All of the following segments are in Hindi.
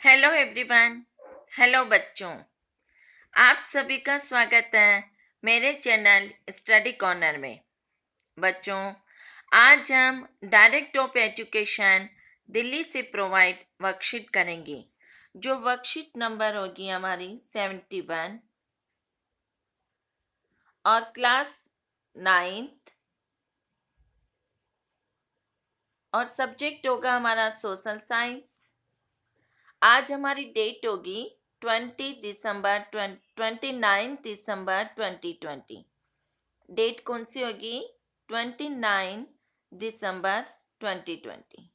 Hello everyone. हेलो बच्चों, आप सभी का स्वागत है मेरे चैनल स्टडी कॉर्नर में। बच्चों, आज हम डायरेक्ट ऑफ एजुकेशन दिल्ली से प्रोवाइड वर्कशीट करेंगे। जो वर्कशीट नंबर होगी हमारी 71 और क्लास 9th और सब्जेक्ट होगा हमारा सोशल साइंस। आज हमारी डेट होगी 29 दिसंबर 2020। डेट कौन सी होगी? 29 दिसंबर 2020।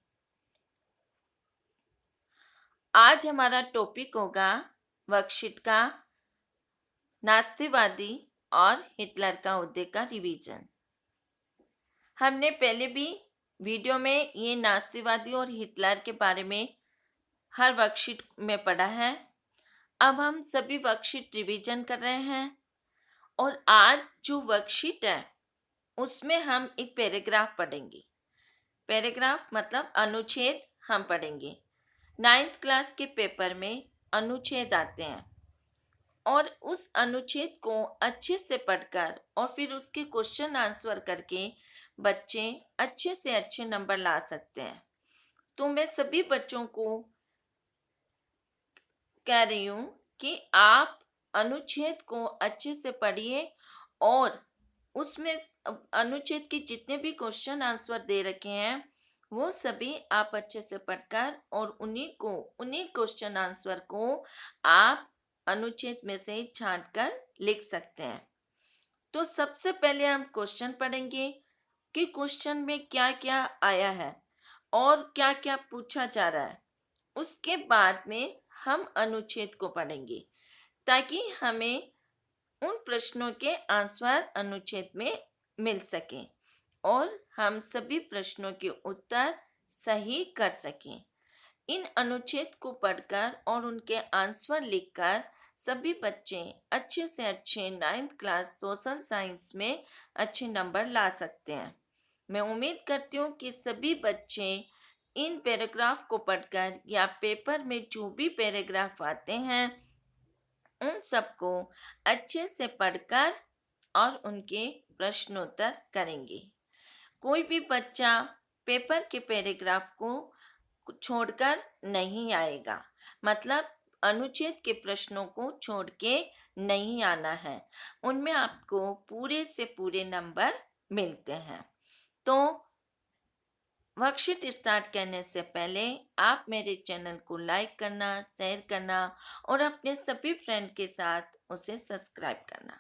आज हमारा टॉपिक होगा वर्कशीट का नास्तिवादी और हिटलर का उद्दे का रिवीजन। हमने पहले भी वीडियो में ये नास्तिवादी और हिटलर के बारे में हर वर्कशीट में पढ़ा है। अब हम सभी वर्कशीट रिवीजन कर रहे हैं और आज जो वर्कशीट है उसमें हम एक पैराग्राफ पढ़ेंगे। पैराग्राफ मतलब अनुच्छेद हम पढ़ेंगे। 9th क्लास के पेपर में अनुच्छेद आते हैं और उस अनुच्छेद को अच्छे से पढ़कर और फिर उसके क्वेश्चन आंसर करके बच्चे अच्छे से अच्छे नंबर ला सकते हैं। तो मैं सभी बच्चों को कह रही हूँ कि आप अनुच्छेद को अच्छे से पढ़िए और उसमें अनुच्छेद के जितने भी क्वेश्चन आंसर दे रखे हैं वो सभी आप अच्छे से पढ़कर और उन्हीं क्वेश्चन आंसर को आप अनुच्छेद में से छांट कर लिख सकते हैं। तो सबसे पहले हम क्वेश्चन पढ़ेंगे कि क्वेश्चन में क्या क्या आया है और क्या क्या पूछा जा रहा है। उसके बाद में हम अनुच्छेद को पढ़ेंगे ताकि हमें उन प्रश्नों के आंसर अनुच्छेद में मिल सकें और हम सभी प्रश्नों के उत्तर सही कर सकें। इन अनुच्छेद को पढ़कर और उनके आंसर लिखकर सभी बच्चे अच्छे से अच्छे 9th क्लास सोशल साइंस में अच्छे नंबर ला सकते हैं। मैं उम्मीद करती हूँ कि सभी बच्चे इन पैराग्राफ को पढ़कर या पेपर में जो भी पैराग्राफ आते हैं उन सबको अच्छे से पढ़कर और उनके प्रश्नोत्तर करेंगे। कोई भी बच्चा पेपर के पैराग्राफ को छोड़कर नहीं आएगा, मतलब अनुच्छेद के प्रश्नों को छोड़ के नहीं आना है। उनमें आपको पूरे से पूरे नंबर मिलते हैं। तो वर्कशीट स्टार्ट करने से पहले आप मेरे चैनल को लाइक करना, शेयर करना और अपने सभी फ्रेंड के साथ उसे सब्सक्राइब करना।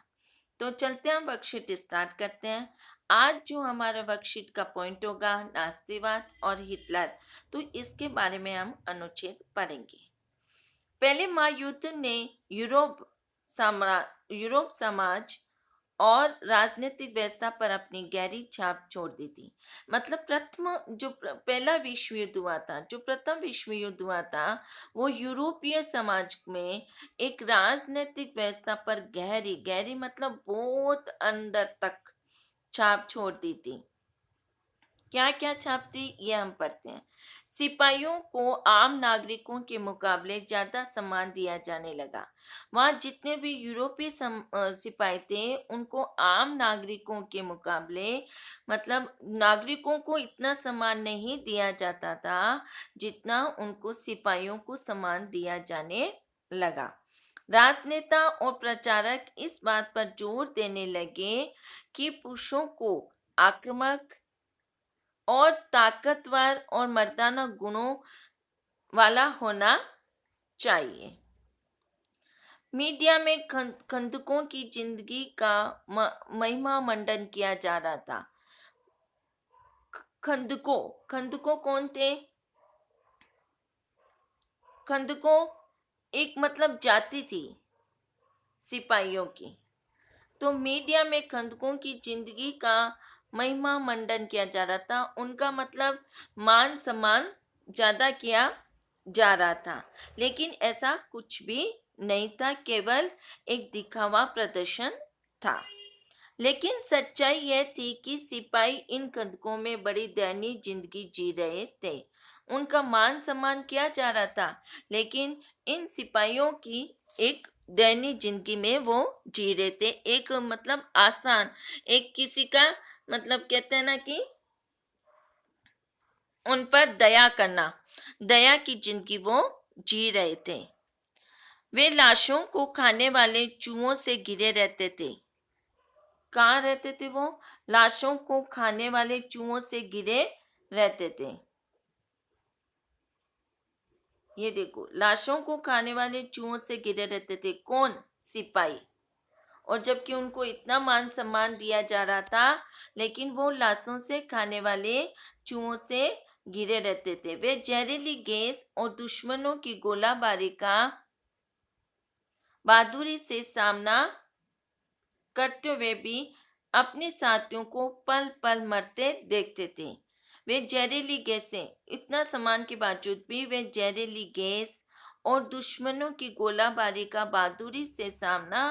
तो चलते हैं, वर्कशीट स्टार्ट करते हैं। आज जो हमारा वर्कशीट का पॉइंट होगा नास्तिवाद और हिटलर, तो इसके बारे में हम अनुच्छेद पढ़ेंगे। पहले महायुद्ध ने यूरोप समाज और राजनीतिक व्यवस्था पर अपनी गहरी छाप छोड़ दी थी। मतलब पहला विश्व युद्ध हुआ था, जो प्रथम विश्व युद्ध हुआ था, वो यूरोपीय समाज में एक राजनीतिक व्यवस्था पर गहरी गहरी मतलब बहुत अंदर तक छाप छोड़ दी थी। क्या क्या छाप थी ये हम पढ़ते हैं। सिपाहियों को आम नागरिकों के मुकाबले ज्यादा सम्मान दिया जाने लगा। वहाँ जितने भी यूरोपीय सिपाही थे उनको आम नागरिकों के मुकाबले मतलब नागरिकों को इतना सम्मान नहीं दिया जाता था जितना उनको सिपाहियों को सम्मान दिया जाने लगा। राजनेता और प्रचारक इस बात पर जोर देने लगे कि पुरुषों को आक्रामक और ताकतवर और मर्दाना गुणों वाला होना चाहिए। मीडिया में खंदकों की जिंदगी का महिमा मंडन किया जा रहा था। खंदकों कौन थे? खंदकों एक मतलब जाति थी सिपाहियों की। तो मीडिया में खंदकों की जिंदगी का महिमा मंडन किया जा रहा था। उनका मतलब मान सम्मान ज्यादा किया जा रहा था, लेकिन ऐसा कुछ भी नहीं था, केवल एक दिखावा प्रदर्शन था। लेकिन सच्चाई यह थी कि सिपाही इन खंदकों में बड़ी दयनीय जिंदगी जी रहे थे। उनका मान सम्मान किया जा रहा था, लेकिन इन सिपाहियों की एक दैनिक जिंदगी में वो जी रहे थे, एक मतलब आसान, एक किसी का मतलब कहते हैं ना कि उन पर दया करना, दया की जिंदगी वो जी रहे थे। वे लाशों को खाने वाले चूहों से घिरे रहते थे। कहाँ रहते थे वो? लाशों को खाने वाले चूहों से घिरे रहते थे। ये देखो, लाशों को खाने वाले चूहों से घिरे रहते थे। कौन? सिपाही। और जबकि उनको इतना मान सम्मान दिया जा रहा था, लेकिन वो लाशों से खाने वाले चूहों से घिरे रहते थे। वे जहरीली गैस और दुश्मनों की गोलाबारी का बहादुरी से सामना करते हुए भी अपने साथियों को पल पल मरते देखते थे। वे जहरीली गैसें, इतना सामान के बावजूद भी वे जहरीली गैस और दुश्मनों की गोलाबारी का बहादुरी से सामना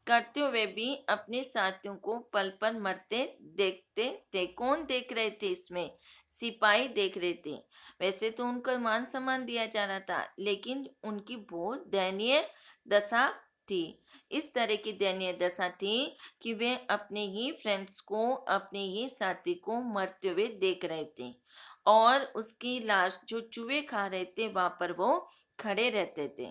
करते हुए भी अपने साथियों को पल पल मरते देखते थे। कौन देख रहे थे इसमें? सिपाही देख रहे थे। वैसे तो उनका मान सम्मान दिया जा रहा था, लेकिन उनकी बहुत दयनीय दशा थी। इस तरह की दयनीय दशा थी कि वे अपने ही फ्रेंड्स को, अपने ही साथी को मरते हुए देख रहे थे, और उसकी लाश जो चूहे खा रहे थे वहां पर वो खड़े रहते थे।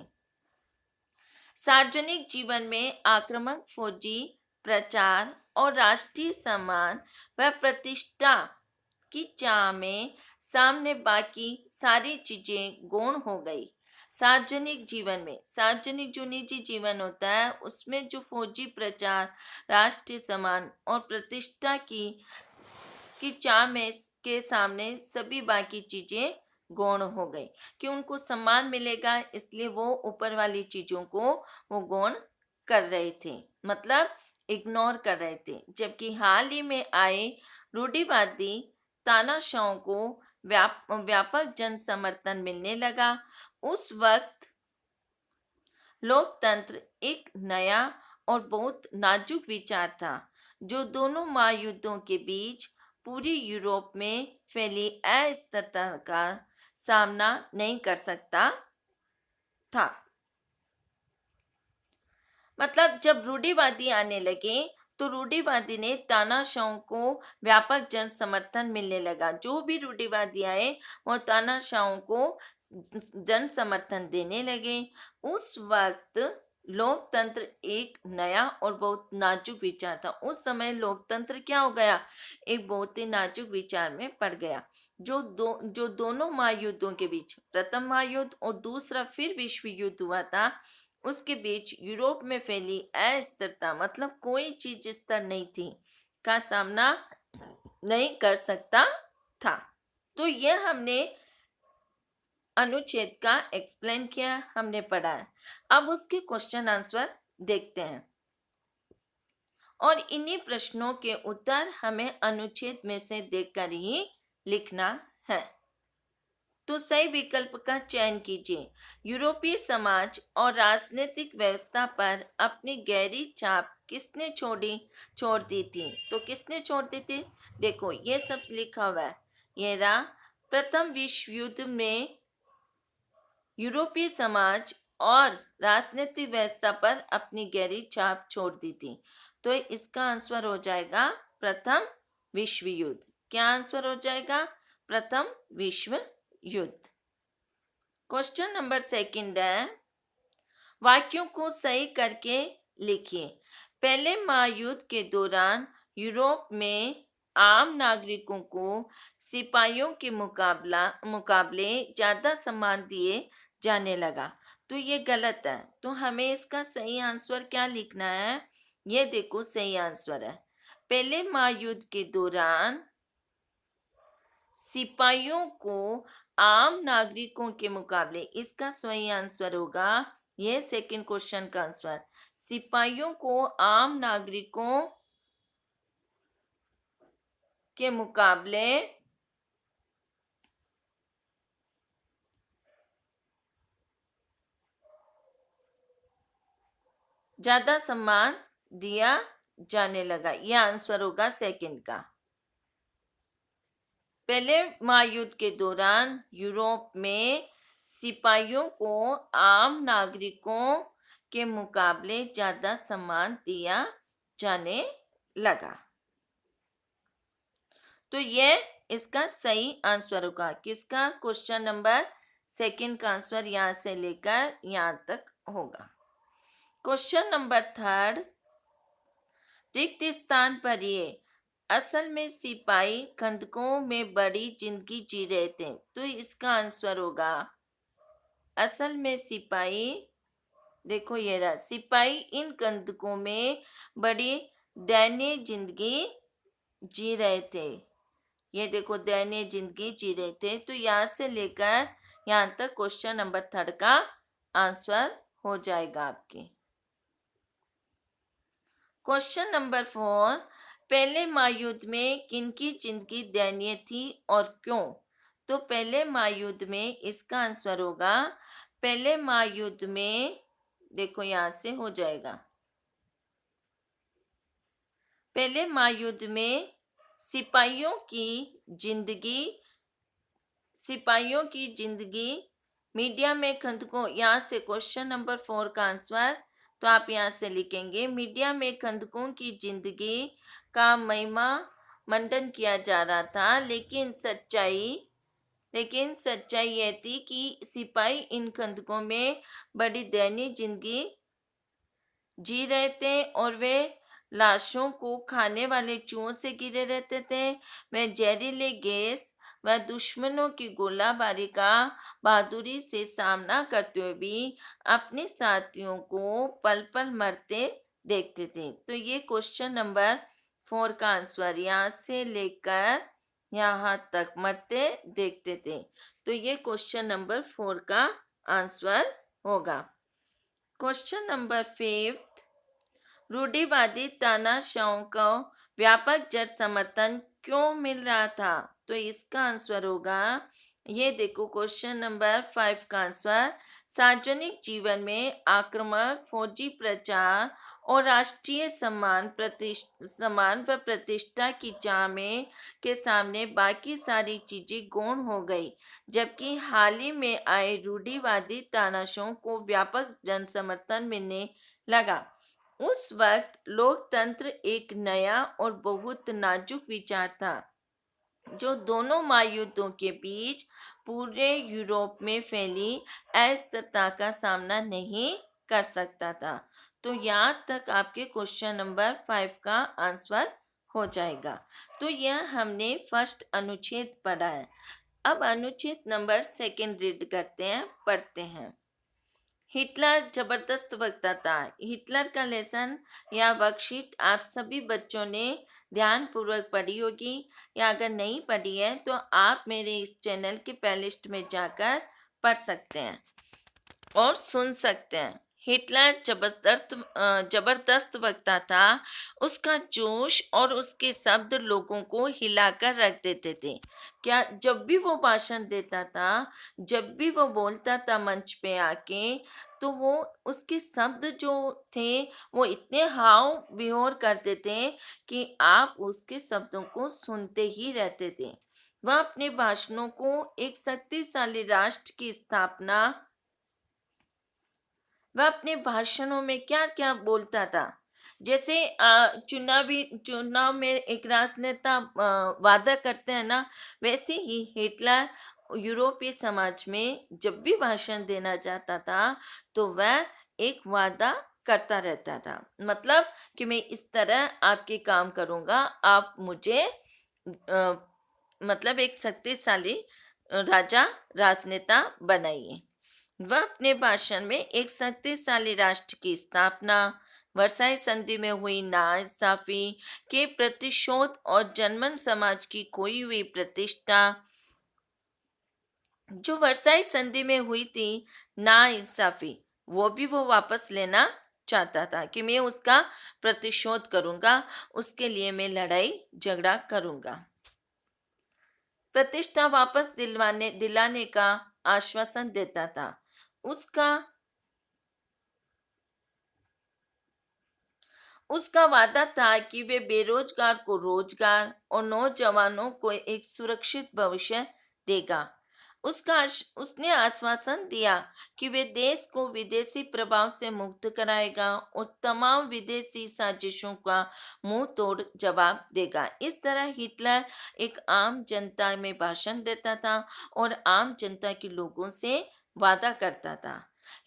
सार्वजनिक जीवन में आक्रामक फौजी प्रचार और राष्ट्रीय सम्मान व प्रतिष्ठा की चाह में सामने बाकी सारी चीजें गौण हो गई। सार्वजनिक जीवन में, सार्वजनिक जो निजी जीवन होता है उसमें जो फौजी प्रचार, राष्ट्रीय सम्मान और प्रतिष्ठा की चाह में के सामने सभी बाकी चीजें गौण हो गई, कि उनको सम्मान मिलेगा, इसलिए वो ऊपर वाली चीजों को वो गौण कर रहे थे, मतलब इग्नोर कर रहे थे। जबकि हाल ही में आए रूढ़िवादी तानाशाहों को व्यापक जन समर्थन मिलने लगा। उस वक्त लोकतंत्र एक नया और बहुत नाजुक विचार था, जो दोनों महायुद्धों के बीच पूरी यूरोप में फैली अस्थिरता का सामना नहीं कर सकता था। मतलब जब रूढ़िवादी आने लगे, तो रूढ़िवादी ने तानाशाहों को व्यापक जन समर्थन मिलने लगा। जो भी रूढ़िवादी आए वो तानाशाहों को जन समर्थन देने लगे। उस वक्त लोकतंत्र एक नया और बहुत नाजुक विचार था। उस समय लोकतंत्र क्या हो गया? एक बहुत ही नाजुक विचार में पड़ गया। जो दोनों महायुद्धों के बीच, प्रथम महायुद्ध और दूसरा फिर विश्व युद्ध हुआ था, उसके बीच यूरोप में फैली अस्थिरता, मतलब कोई चीज स्थिर नहीं थी, का सामना नहीं कर सकता था। तो यह हमने अनुच्छेद का एक्सप्लेन किया, हमने पढ़ा है। अब उसके क्वेश्चन आंसर देखते हैं, और इन्हीं प्रश्नों के उत्तर हमें अनुच्छेद में से देखकर ही लिखना है। तो सही विकल्प का चयन कीजिए। यूरोपीय समाज और राजनीतिक व्यवस्था पर अपनी गहरी छाप किसने छोड़ दी थी? तो किसने छोड़ दी थी? देखो ये सब लिखा हुआ है। ये रहा, प्रथम विश्व युद्ध में यूरोपीय समाज और राजनीतिक व्यवस्था पर अपनी गहरी छाप छोड़ दी थी। तो इसका आंसर हो जाएगा प्रथम विश्व युद्ध। क्या आंसर हो जाएगा? प्रथम विश्व युद्ध। क्वेश्चन नंबर सेकंड है, वाक्यों को सही करके लिखिए। पहले महायुद्ध के दौरान यूरोप में आम नागरिकों को सिपाहियों के मुकाबले ज्यादा सम्मान दिए जाने लगा। तो ये गलत है। तो हमें इसका सही आंसर क्या लिखना है? ये देखो सही आंसर है, पहले महायुद्ध के दौरान सिपाहियों को आम नागरिकों के मुकाबले, इसका सही आंसर होगा, यह सेकंड क्वेश्चन का आंसर, सिपाहियों को आम नागरिकों के मुकाबले ज्यादा सम्मान दिया जाने लगा। यह आंसर होगा सेकंड का। पहले महायुद्ध के दौरान यूरोप में सिपाहियों को आम नागरिकों के मुकाबले ज्यादा सम्मान दिया जाने लगा। तो ये इसका सही आंसर होगा। किसका? क्वेश्चन नंबर सेकंड का आंसर यहां से लेकर यहां तक होगा। क्वेश्चन नंबर थर्ड, रिक्त स्थान पर ये असल में सिपाही खंदकों में बड़ी जिंदगी जी रहे थे। तो इसका आंसर होगा असल में सिपाही, देखो ये रहा, सिपाही इन खंदकों में बड़ी दयनीय जिंदगी जी रहे थे। ये देखो दयनीय जिंदगी जी रहे थे। तो यहाँ से लेकर यहाँ तक क्वेश्चन नंबर थर्ड का आंसर हो जाएगा आपके। क्वेश्चन नंबर फोर, पहले महायुद्ध में किनकी जिंदगी दयनीय थी और क्यों? तो पहले महायुद्ध में इसका आंसर होगा, पहले महायुद्ध में, देखो यहां से हो जाएगा, पहले महायुद्ध में सिपाहियों की जिंदगी मीडिया में खंदकों, यहाँ से क्वेश्चन नंबर फोर का आंसर, तो आप यहाँ से लिखेंगे मीडिया में खंदकों की जिंदगी का महिमा मंडन किया जा रहा था। लेकिन सच्चाई यह थी कि सिपाही इन खंदकों में बड़ी दयनीय जिंदगी जी रहे थे और वे लाशों को खाने वाले चूहों से घिरे रहते थे। वे जहरीले गैस व दुश्मनों की गोलाबारी का बहादुरी से सामना करते हुए भी अपने साथियों को पल पल मरते देखते थे। तो ये क्वेश्चन नंबर फोर का आंसर, यहाँ से लेकर यहाँ तक मरते देखते थे। तो ये क्वेश्चन नंबर फोर का आंसर होगा। क्वेश्चन नंबर फिफ्थ, रूढ़िवादी तानाशाहों को व्यापक जन समर्थन क्यों मिल रहा था? तो इसका आंसर होगा, ये देखो क्वेश्चन नंबर फाइव का आंसर, सार्वजनिक जीवन में आक्रामक फौजी प्रचार और राष्ट्रीय सम्मान व प्रतिष्ठा की चाह में के सामने बाकी सारी चीजें गौण हो गई। जबकि हाल ही में आए रूढ़िवादी तानाशाहों को व्यापक जन समर्थन मिलने लगा। उस वक्त लोकतंत्र एक नया और बहुत नाजुक विचार था जो दोनों महायुद्धों के बीच पूरे यूरोप में फैली अस्थिरता का सामना नहीं कर सकता था। तो यहाँ तक आपके क्वेश्चन नंबर फाइव का आंसर हो जाएगा। तो यह हमने फर्स्ट अनुच्छेद पढ़ा है। अब अनुच्छेद नंबर सेकंड रीड करते हैं, पढ़ते हैं। हिटलर जबरदस्त वक्ता था। हिटलर का लेसन या वर्कशीट आप सभी बच्चों ने ध्यान पूर्वक पढ़ी होगी, या अगर नहीं पढ़ी है तो आप मेरे इस चैनल के प्लेलिस्ट में जाकर पढ़ सकते हैं और सुन सकते हैं। हिटलर जबरदस्त वक्ता था। उसका जोश और उसके शब्द लोगों को हिलाकर रख देते थे। क्या जब भी वो भाषण देता था, जब भी वो बोलता था मंच पे आके, तो वो उसके शब्द जो थे वो इतने हाव विहोर करते थे कि आप उसके शब्दों को सुनते ही रहते थे। वह अपने भाषणों को एक शक्तिशाली राष्ट्र की स्थापना, वह अपने भाषणों में क्या क्या बोलता था, जैसे चुनाव में एक राजनेता वादा करते हैं ना, वैसे ही हिटलर यूरोपीय समाज में जब भी भाषण देना चाहता था तो वह एक वादा करता रहता था। मतलब कि मैं इस तरह आपके काम करूंगा, आप मुझे मतलब एक शक्तिशाली राजा राजनेता बनाइए। वह अपने भाषण में एक शक्तिशाली राष्ट्र की स्थापना, वर्साई संधि में हुई नाइंसाफी के प्रतिशोध और जर्मन समाज की खोई हुई प्रतिष्ठा, जो वर्साई संधि में हुई थी नाइंसाफी, वो वापस लेना चाहता था कि मैं उसका प्रतिशोध करूंगा, उसके लिए मैं लड़ाई झगड़ा करूंगा। प्रतिष्ठा वापस दिलाने का आश्वासन देता था। उसका उसका वादा था कि वे बेरोजगार को रोजगार और नौजवानों को एक सुरक्षित भविष्य देगा। उसने आश्वासन दिया कि वे देश को विदेशी प्रभाव से मुक्त कराएगा और तमाम विदेशी साजिशों का मुंह तोड़ जवाब देगा। इस तरह हिटलर एक आम जनता में भाषण देता था और आम जनता के लोगों से वादा करता था।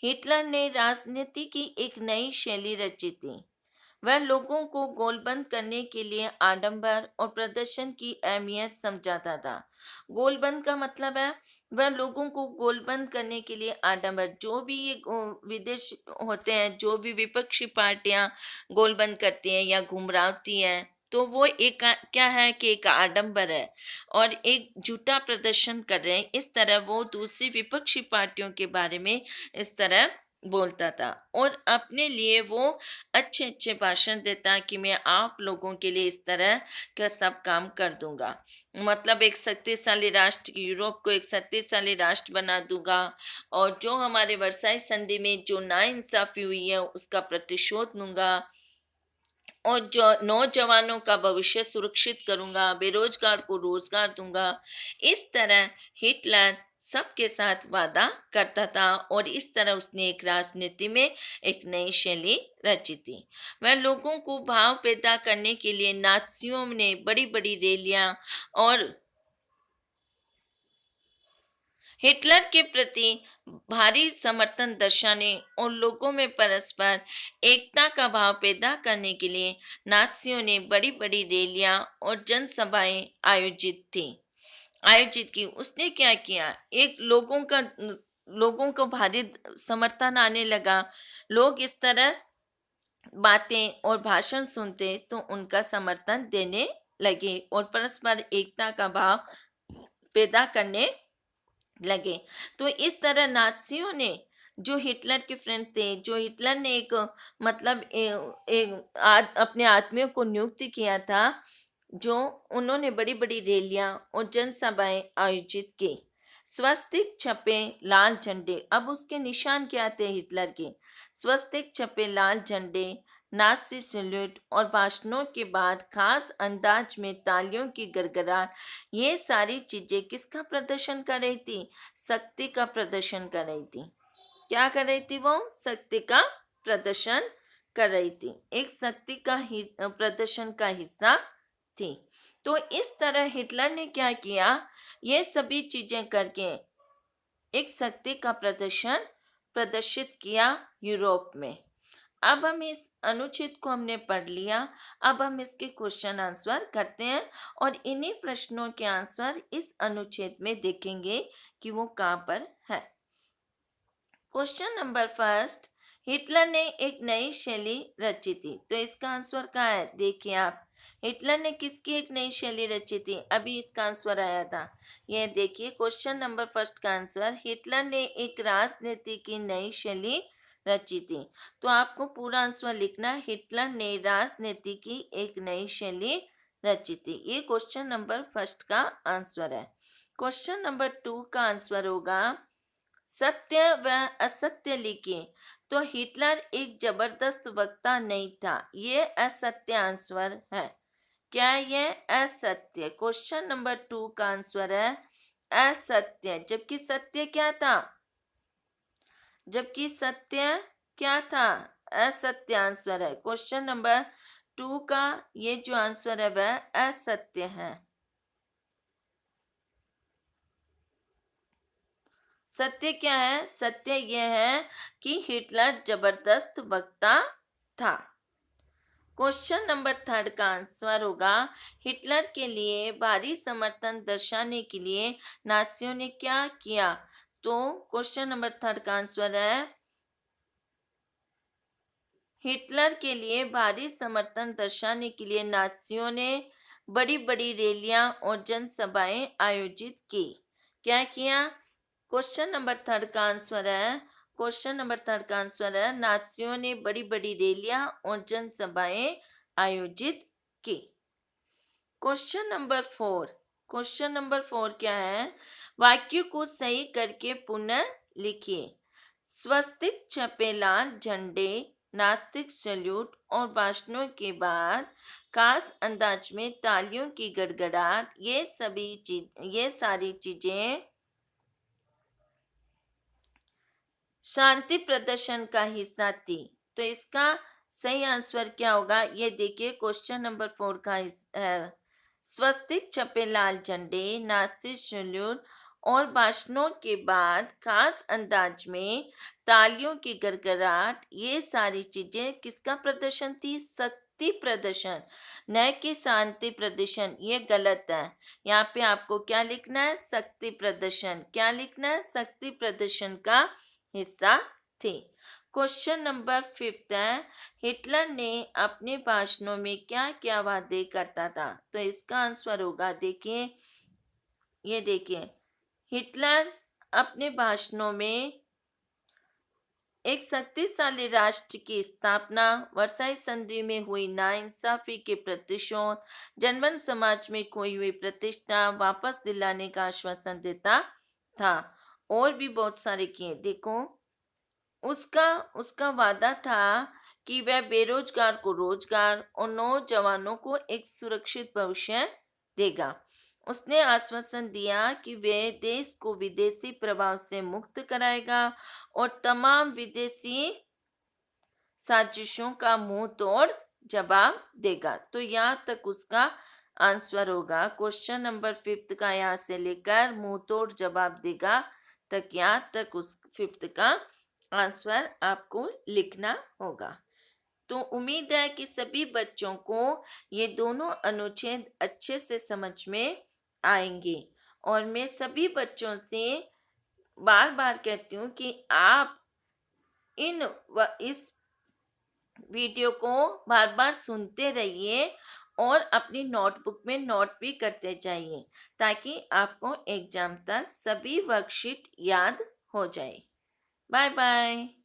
हिटलर ने राजनीति की एक नई शैली रची थी। वह लोगों को गोलबंद करने के लिए आडंबर और प्रदर्शन की अहमियत समझाता था। गोलबंद का मतलब है वह लोगों को गोलबंद करने के लिए आडंबर, जो भी ये विदेश होते हैं, जो भी विपक्षी पार्टियां गोलबंद करती हैं या गुमराहती हैं, तो वो एक क्या है कि एक आडंबर है और एक झूठा प्रदर्शन कर रहे हैं। इस तरह वो दूसरी विपक्षी पार्टियों के बारे में इस तरह बोलता था और अपने लिए वो अच्छे अच्छे भाषण देता कि मैं आप लोगों के लिए इस तरह का सब काम कर दूंगा। मतलब एक शक्तिशाली राष्ट्र, यूरोप को एक शक्तिशाली राष्ट्र बना दूंगा और जो हमारे वर्साई संधि में जो नाइंसाफी हुई है उसका प्रतिशोध लूंगा और जो नौजवानों का भविष्य सुरक्षित करूंगा, बेरोजगार को रोजगार दूंगा। इस तरह हिटलर सबके साथ वादा करता था और इस तरह उसने एक राजनीति में एक नई शैली रची थी। वह लोगों को भाव पैदा करने के लिए नाजियों ने बड़ी बड़ी रैलियां और हिटलर के प्रति भारी समर्थन दर्शाने और लोगों में परस्पर एकता का भाव पैदा करने के लिए नाजियों ने बड़ी बड़ी रैलियां और जनसभाएं आयोजित की। उसने क्या किया, एक लोगों को भारी समर्थन आने लगा। लोग इस तरह बातें और भाषण सुनते तो उनका समर्थन देने लगे और परस्पर एकता का भाव पैदा करने लगे। तो इस तरह नाज़ियों ने, जो हिटलर के फ्रेंड थे, जो हिटलर ने एक मतलब अपने आदमियों को नियुक्त किया था, जो उन्होंने बड़ी बड़ी रैलियां और जनसभाएं आयोजित की। स्वस्तिक छपे लाल झंडे, अब उसके निशान क्या थे हिटलर के? स्वस्तिक छपे लाल झंडे, नाजी सैल्यूट और भाषणों के बाद खास अंदाज में तालियों की गड़गड़ाहट, ये सारी चीजें किसका प्रदर्शन कर रही थी? शक्ति का प्रदर्शन कर रही थी। क्या कर रही थी वो? शक्ति का प्रदर्शन कर रही थी, एक शक्ति का प्रदर्शन का हिस्सा थी। तो इस तरह हिटलर ने क्या किया, ये सभी चीजें करके एक शक्ति का प्रदर्शन प्रदर्शित किया यूरोप में। अब हम इस अनुच्छेद को हमने पढ़ लिया। अब हम इसके क्वेश्चन आंसर करते हैं और इन्हीं प्रश्नों के आंसर इस अनुच्छेद में देखेंगे कि वो कहाँ पर है। क्वेश्चन नंबर फर्स्ट, हिटलर ने एक नई शैली रची थी, तो इसका आंसर क्या है? देखिए आप, हिटलर ने किसकी एक नई शैली रची थी? अभी इसका आंसर आया था। यह देखिए क्वेश्चन नंबर फर्स्ट का आंसर, हिटलर ने एक राजनीति की नई शैली रची थी। तो आपको पूरा आंसर लिखना है, हिटलर ने राजनीति की एक नई शैली रची थी। ये क्वेश्चन नंबर फर्स्ट का आंसर है। क्वेश्चन नंबर टू का आंसर होगा, सत्य व असत्य लिखे। तो हिटलर एक जबरदस्त वक्ता नहीं था, ये असत्य आंसर है। क्या ये असत्य? क्वेश्चन नंबर टू का आंसर है असत्य, जबकि सत्य क्या था? जबकि सत्य क्या था? असत्य आंसर है। क्वेश्चन नंबर टू का ये जो आंसर है वह असत्य है। सत्य क्या है? सत्य यह है कि हिटलर जबरदस्त वक्ता था। क्वेश्चन नंबर थर्ड का आंसर होगा, हिटलर के लिए भारी समर्थन दर्शाने के लिए नाजियों ने क्या किया? तो क्वेश्चन नंबर थर्ड का आंसर है, हिटलर के लिए भारी समर्थन दर्शाने के लिए नाजियों ने बड़ी बड़ी रैलियां और जनसभाएं आयोजित की। क्या किया? क्वेश्चन नंबर थर्ड का आंसर है, क्वेश्चन नंबर थर्ड का आंसर है, नाजियों ने बड़ी बड़ी रैलियां और जनसभाएं आयोजित की। Question number four, question number four क्या है? वाक्य को सही करके पुनः लिखिए। स्वस्तिक छपे लाल झंडे नास्तिक सैल्यूट और भाषणों के बाद खास अंदाज में तालियों की गड़गड़ाहट, ये सारी चीजें शांति प्रदर्शन का हिस्सा थी। तो इसका सही आंसर क्या होगा, ये देखिए क्वेश्चन नंबर 4 का स्वस्तिक छपे लाल झंडे, नासिर सैल्यूट और भाषणों के बाद खास अंदाज में तालियों की गड़गड़ाहट, ये सारी चीजें किसका प्रदर्शन थी? शक्ति प्रदर्शन, न कि शांति प्रदर्शन। ये गलत है। यहाँ पे आपको क्या लिखना है? शक्ति प्रदर्शन। क्या लिखना है? शक्ति प्रदर्शन का हिस्सा थे। क्वेश्चन नंबर 5 है, हिटलर ने अपने भाषणों में क्या क्या वादे करता था? तो इसका आंसर होगा, देखिए, ये देखिए, हिटलर अपने भाषणों में एक शक्तिशाली राष्ट्र की स्थापना, वर्साई संधि में हुई नाइंसाफी के प्रतिशोध, जनगण समाज में खोई हुई प्रतिष्ठा वापस दिलाने का आश्वासन देता था। और भी बहुत सारे किए। देखो, उसका उसका वादा था कि वह बेरोजगार को रोजगार और नौजवानों को एक सुरक्षित भविष्य देगा। उसने आश्वासन दिया कि वह देश को विदेशी प्रभाव से मुक्त कराएगा और तमाम विदेशी साजिशों का मुंह तोड़ जवाब देगा। तो यहाँ तक उसका आंसर होगा। क्वेश्चन नंबर 5 का यहाँ से लेकर मुंह तोड़ जवाब देगा तक, यहाँ तक उस 5 का आंसर आपको लिखना होगा। तो उम्मीद है कि सभी बच्चों को ये दोनों अनुच्छेद अच्छे से समझ में आएंगे। और मैं सभी बच्चों से बार बार कहती हूँ कि आप इस वीडियो को बार बार सुनते रहिए और अपनी नोटबुक में नोट भी करते जाइए, ताकि आपको एग्जाम तक सभी वर्कशीट याद हो जाए। Bye bye.